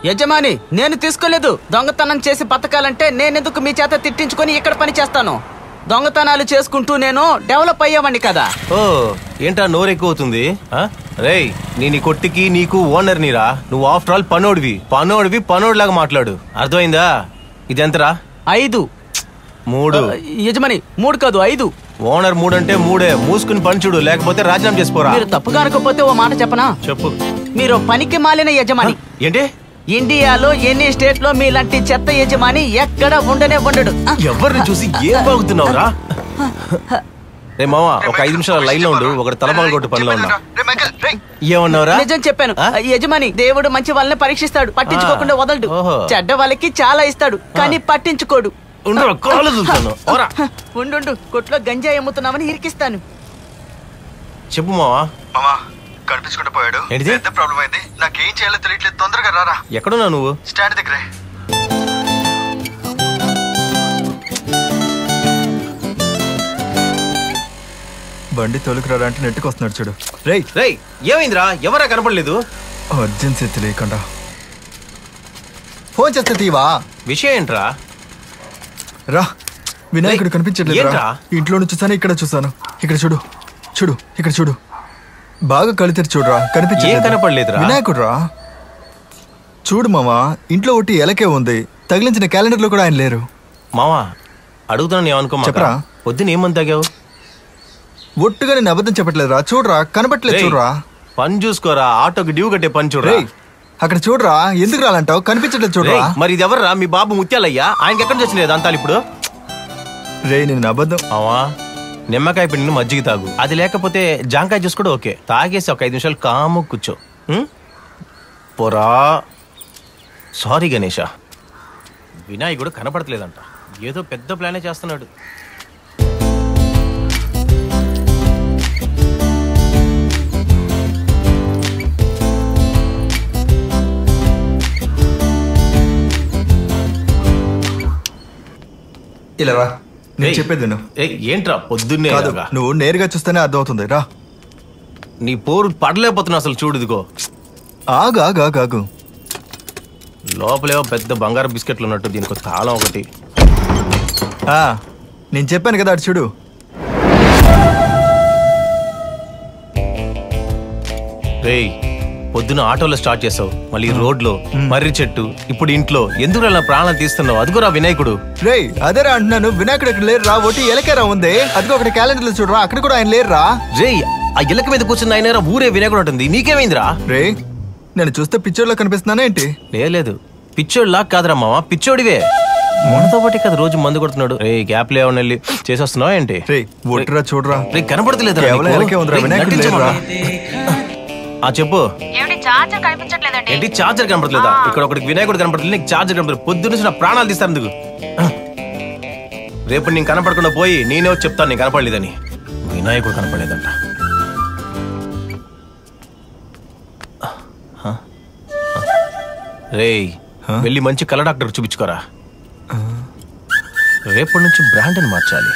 యజమాని, నేను తీసుకోలేదు. దొంగతనం చేసి బతకాలంటే నేనెందుకు మీ చేత తిట్టించుకొని ఇక్కడ పని చేస్తాను? దొంగతనాలు చేసుకుంటూ నేను డెవలప్ అయ్యేవాడిని కదా. ఓ ఏంటా నోరెక్కువ అవుతుంది? రేయ్, నీ కొట్టికి నీకు ఓనర్ నీరా. నువ్వు ఆఫ్టర్ ఆల్ పనోడిలాగా మాట్లాడు, అర్థమైందా? ఇదెంతరా? 5. 3. యజమాని 3 కాదు 5. ఓనర్ 3 అంటే 3. మూసుకుని పని చూడు, లేకపోతే రాజీనామా చేసుకోరా. మీరు తప్పుగా అనుకోకపోతే ఓ మాట చెప్పనా? చెప్పు. మీరు పనికి మాలిన యజమాని. ఏంటి? ఇండియాలో ఎన్ని స్టేట్ లో మీలాంటి చెత్త యజమాని ఎక్కడ ఉండడు. ఎవరిని చూసి ఏం బాగుతున్నావురా? రే మావా, ఒక 5 నిమిషాల లైన్ లో ఉండు. ఒకటి తలపాలు కొట్టు పనిలో ఉన్నా. ఏమన్నావురా? నిజం చెప్పాను. యజమాని, దేవుడు మంచి వాళ్ళని పరీక్షిస్తాడు, పట్టించుకోకుండా వదలడు. చెడ్డ వాళ్ళకి చాలా ఇస్తాడు, కానీ పట్టించుకోడు. ఉండు, కొట్లో గంజాయి అమ్ముతున్నామని ఇరికిస్తాను. చెప్పు మావా. కనిపించుకుంటూ పోయాడు. ఎంత ప్రాబ్లం అయింది? నాకేం చేయాలో తెలియట్లేదు. తొందరగా రారా. ఎక్కడున్నా నువ్వు? స్టాండ్ దగ్గరే. బండి తోలుకురాడా అంటే నెట్టుకు వస్తున్నాడు చూడు. రేయ్ ఏమైందిరా? ఎవరా కనపడలేదు? అర్జెన్సీ తెలియకుండా ఫోన్ చేస్తే తీవా. విషయం ఏంట్రా? రా, వినాయకుడు కనిపించట్లేదు. ఇంట్లో నుంచి చూసాను, ఇక్కడ చూసాను. ఇక్కడ చూడు, ఇక్కడ చూడు. బాగా కళ్ళు తెరిచి చూడరా, కనపడలేదు. వినాయకుడు రా. చూడు మామా, ఇంట్లో ఒట్టి ఎలకే ఉంది. తగిలించిన క్యాలెండర్ లో కూడా ఆయన లేరు. మామా అడుగుతున్నాను, ఏమనుకో. చెప్పరా, పొద్దున ఏమని తాగావు? ఒట్టుగా నేను అబద్ధం చెప్పట్లేదురా. చూడరా, కనపట్లేదు. చూడరా, పని చూసుకోరా. ఆటోకి డ్యూ కట్టే పని చూడరా. అక్కడ చూడరా. ఎందుకు రాలంటావు? కనిపించట్లేదు. చూడరా. మరి ఇది ఎవర్రా? మీ బాబు ముత్యాలయ్యా. ఆయనకి ఎక్కడ వచ్చినది అంతాలు ఇప్పుడు? రే, నేను అబద్ధం. అవా, నిమ్మకాయ పిండిని మజ్జిగ తాగు. అది లేకపోతే జాంకాయ జ్యూస్ కూడా ఓకే. తాగేసి ఒక 5 నిమిషాలు కాము కూర్చో. పోరా. సారీ గణేష, వినాయకుడు కనపడట్లేదంట. ఏదో పెద్ద ప్లానే చేస్తున్నాడు. ఇలా రా, నేను చెప్పేది నువ్వు. ఏంట్రా పొద్దున్నే? నువ్వు నేరుగా చూస్తేనే అర్థం అవుతుంది. రా, నీ పోరు పడలేకపోతున్నా అసలు. చూడు, ఇదిగో. ఆగు. లోపలేవో పెద్ద బంగారు బిస్కెట్లు ఉన్నట్టు. దీనికి తాళం ఒకటి. నేను చెప్పాను కదా, అటు చూడు. రేయ్, పొద్దున ఆటోలో స్టార్ట్ చేసావు, మళ్ళీ రోడ్లో, మర్రి చెట్టు, ఇప్పుడు ఇంట్లో. ఎందుకు అలా ప్రాణాలు తీస్తున్నావు? అదిగోరా వినాయకుడు. రేయ్, అదేరా అంటున్నాను. వినాయకుడు ఇక్కడ లేరురా. ఒకటి ఎలకేరా ఉంది. అదిగో ఒకటి క్యాలెండర్ లో చూడరా, అక్కడ కూడా ఆయన లేరురా. రేయ్, ఆ ఎలక మీద కూర్చున్న ఆయన ఊరే వినాయకుడు ఉంటుంది. నీకేమైందిరా? రే, నేను చూస్తే పిచ్చోడ్లో కనిపిస్తున్నానా ఏంటి? లేదు, పిచ్చోడ్లా కాదురా మావా, పిచ్చోడివే. మనతో పాటే కదా రోజు మందు కొడుతున్నాడు. రే, గ్యాప్ లేవని వెళ్ళి చేసేస్తున్నావు ఏంటి? రే, ఒట్టురా, చూడరా. రే, కనపడతలేదు. చెప్పు. ఏంటి చార్జర్ కనపడలేదా? ఇక్కడ ఒకటి వినాయకుడు కనపడలేదు, నీకు చార్జర్ కనపడలేదు. పొద్దు నుంచి నా ప్రాణాలు తీస్తాను ఎందుకు? రేపు నేను కనపడకుండా పోయి నేనే చెప్తాను నేను కనపడలేదని. వినాయకుడు కనపడలేదంట. రేయ్, వెళ్ళి మంచి కళ్ళ డాక్టర్ చూపించుకోరా. రేపటి నుంచి బ్రాండ్ అని మార్చాలి.